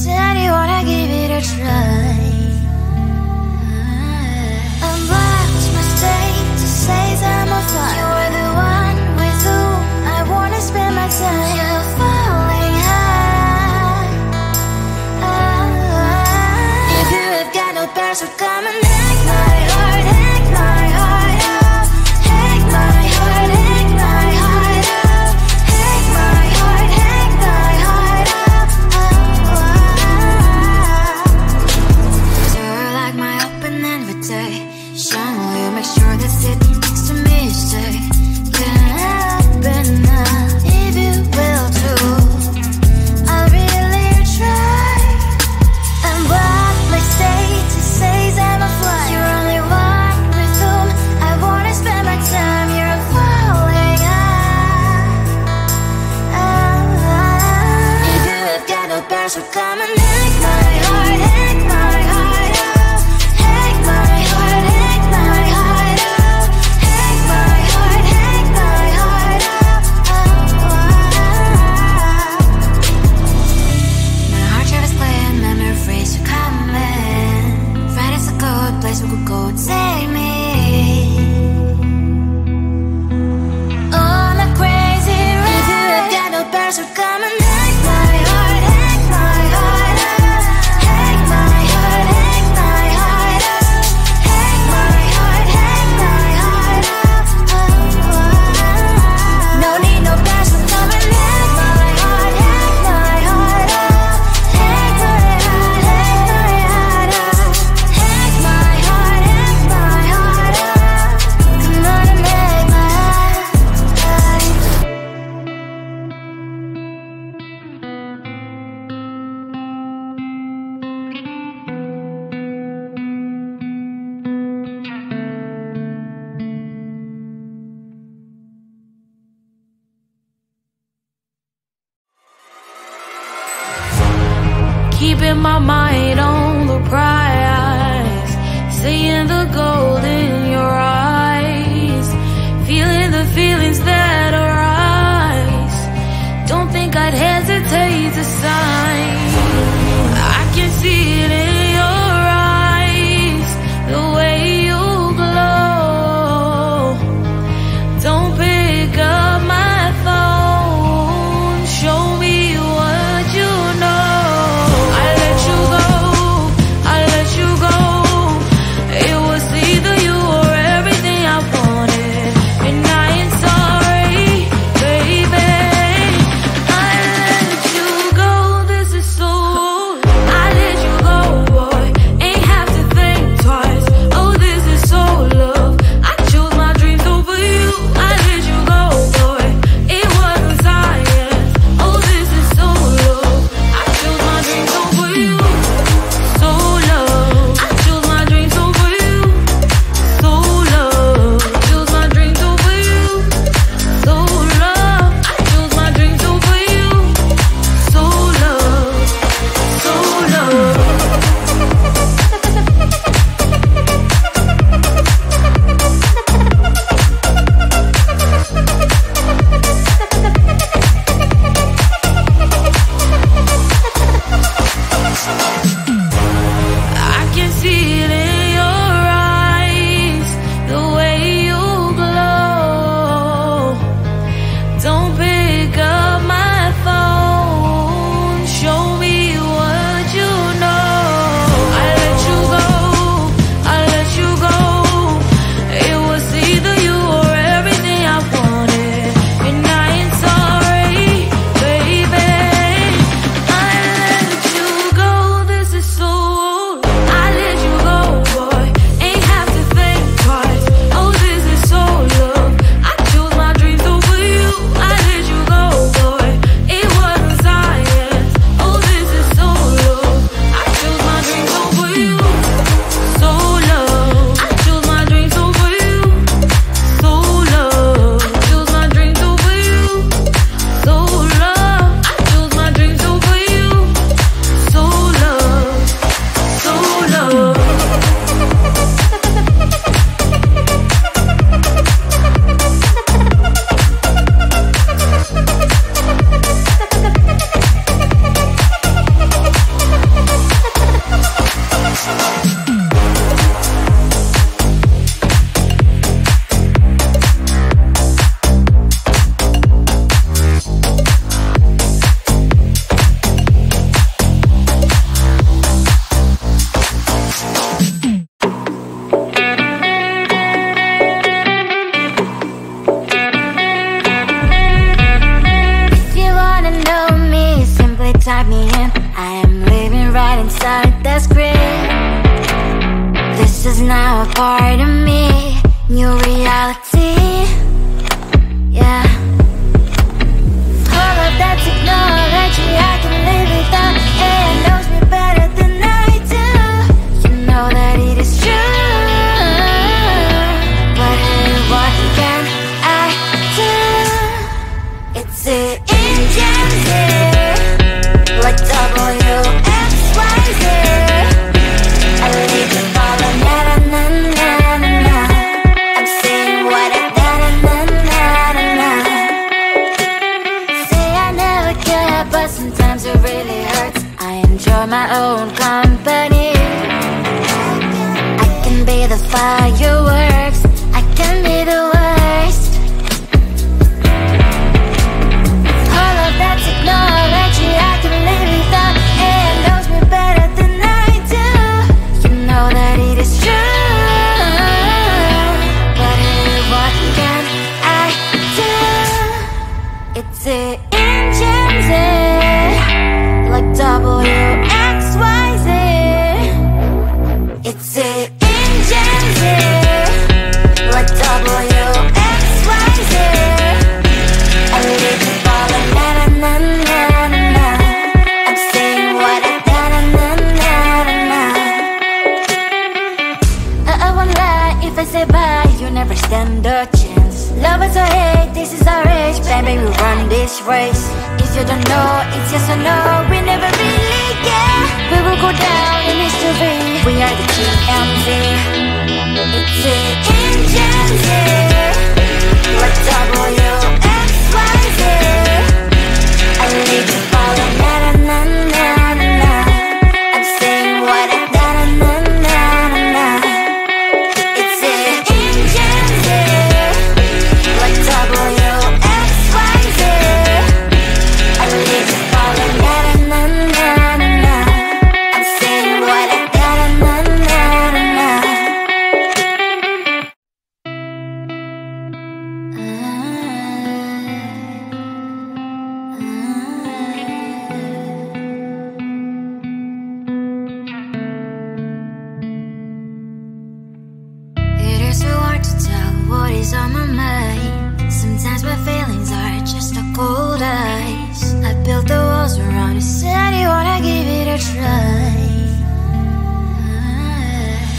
said you wanna give it a try. Unblocked my state to say I'm a fly. You were the one with whom I wanna spend my time. You're falling high. If you have got no bears, so come and hack my heart, hack my heart out. Hack my heart, hack my heart out. Hack my heart, hack my heart out. You're like my open invitation. Will you make sure that sitting next to me is safe? Can happen now, if you will too. I'll really try and block my state to say I'm a fly. You're only one with whom I wanna spend my time. You're falling high. If you have got no bears, so come and hack my heart, hack my heart out. Hack my heart, hack my heart out. Hack my heart, hack my heart out. My heart drive is playing memories are coming. Friday's a good place we could go, take me on a crazy ride. If you have got no bears, so come and hack my heart, hack my heart out. Hack my heart, hack my heart out. Hack my heart, hack my heart out. No need no bears, so come and hack my heart, hack my heart out. Hack my heart, hack my heart out. Hack my heart, hack my heart out. Come on and make my heart. Keeping my mind on the prize, seeing the gold in your eyes, feeling the feelings that arise. Don't think I'd hesitate to sign. I can see it in your eyes, the way you glow. Don't pick up my phone, show me what you know. I let you go, I let you go. It was I am living right inside the script. This is now a part of me, new reality. Yeah. All of that technology I can live without. AI knows me better than I do. You know that it is true. But hey, what can I do? It's the engines here, like WXYZ. I leave you falling, na na na na na. I'm saying what I na na na na na. Say I never care, but sometimes it really hurts. I enjoy my own company. I can be the fireworks, I can be the worst. All of that technology I can live without. AI knows me better than I do. You know that it is true. But hey, what can I do? It's the engines, like WXYZ. It's the engines, like WXYZ. I leave you falling, na na na na na na. I'm saying what I na na na na na na. I won't lie if I say bye, you never stand a chance. Love is or hate, this is our age, baby, we run this race. If you don't know, it's yes or no, we never really get. We will go down in history, we are the GMZ. It's the engines, like WXYZ. I leave you falling, na na na na na na. I'm saying what I na na na na na na. It's the engines, like WXYZ. I leave you falling, na na na na na na. I'm saying what I na na na na na na. It is so hard to tell what is on my mind. Sometimes my feelings are just a cold ice. I built the walls around you, said you wanna give it a try.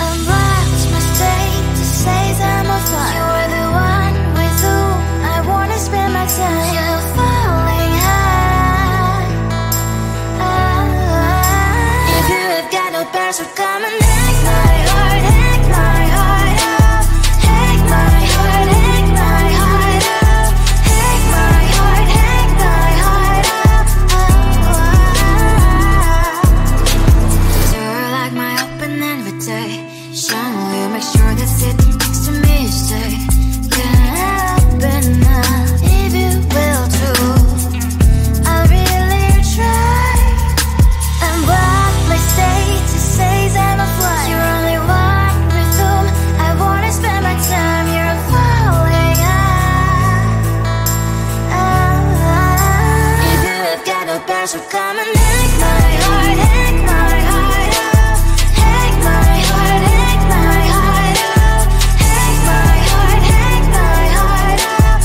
Unwatch my state to say I'm a fly. You're the one with whom I wanna spend my time. You're falling high. If you have got no password, come and hack my heart, hack my heart up. Hack my heart, hack my heart up. Hack my heart, hack my heart up. You're like my open invitation. Will you make sure that sit next to me stay? Can open up if you will too. I'll really try. And what my state to say I'm a fly. You're only one with whom I wanna spend my time. You're falling high. If you have got no password, come and hack my heart, hack my heart up. Hack my heart, hack my heart up. Hack my heart, hack my heart up.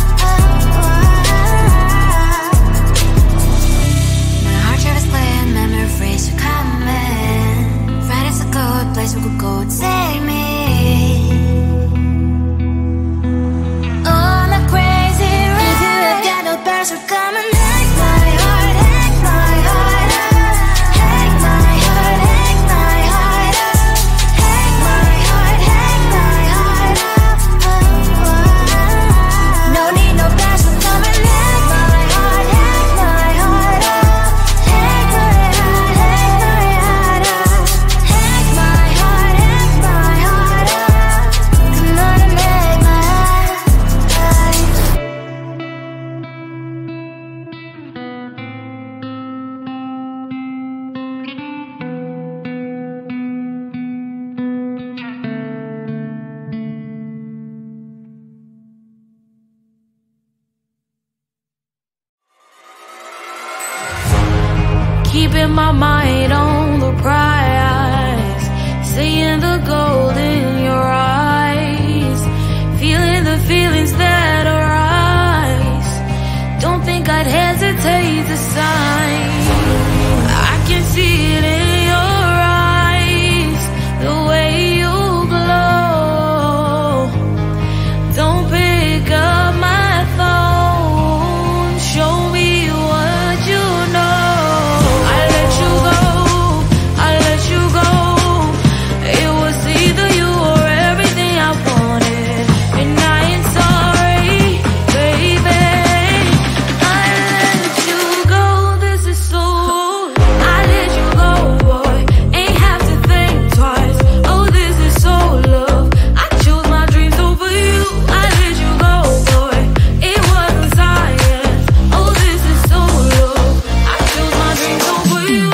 My heart travels playing memories are coming. Friday's a good place we could go, take me. On a crazy ride. If you have got no password, come and hack my heart, hack my heart up. Hack my heart, hack my heart up. Hack my heart, hack my heart up. No need no password, come and hack my heart, hack my heart up. Hack my heart, hack my heart up. Hack my heart, hack my heart mind on the prize, seeing the gold in your eyes, feeling the feelings that arise. Don't think I'd hesitate to sign. I can see it in your eyes, the way you glow. Don't pick up my phone, show me what you know. I let you go, I let you go. It was either you or everything I wanted, and I ain't sorry, baby. I let you go, this is so. I let you go, boy, ain't have to think twice. Oh, this is so love. I chose my dreams over you. I let you go, boy, it wasn't science. Oh, this is so love. I chose my dreams over you.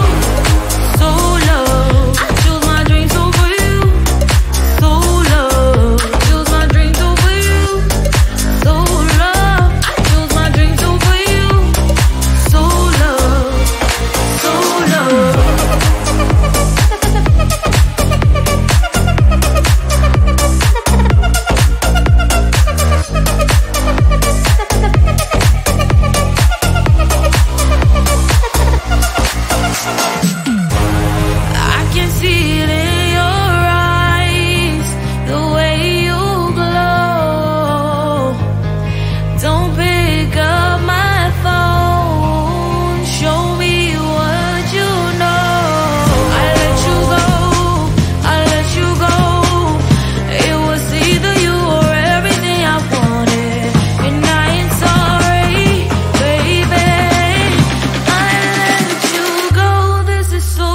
So love. I chose my dreams over you. So love. Chose my dreams over you. So love. I chose my dreams over you. So love. So love. I can see it in your eyes, the way you glow. Don't pick up my phone, show me what you know. I let you go, I let you go. It was either you or everything I wanted, and I ain't sorry, baby. I let you go, this is so.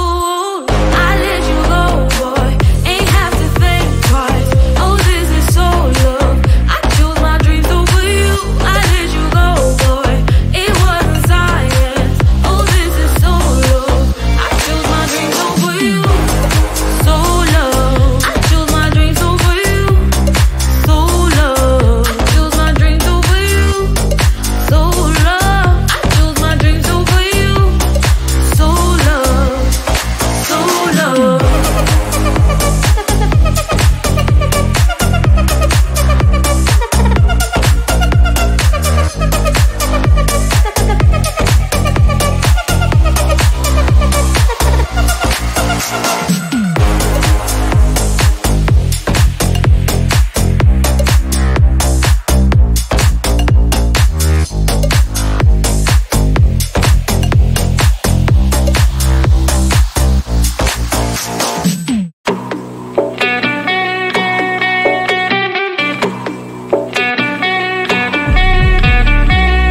I let you go, boy, ain't have to think twice. Oh, this is so love. I chose my dreams over you. I let you go, boy, it wasn't science. Oh, this is so love. I chose my dreams over you. So love. I chose my dreams over you. So love. Chose my dreams over you. So love. I chose my dreams over you. So love. So love.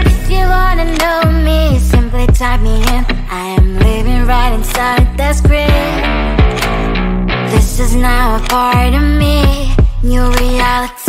If you wanna know me, simply type me in. I am living right inside that screen. This is now a part of me, new reality.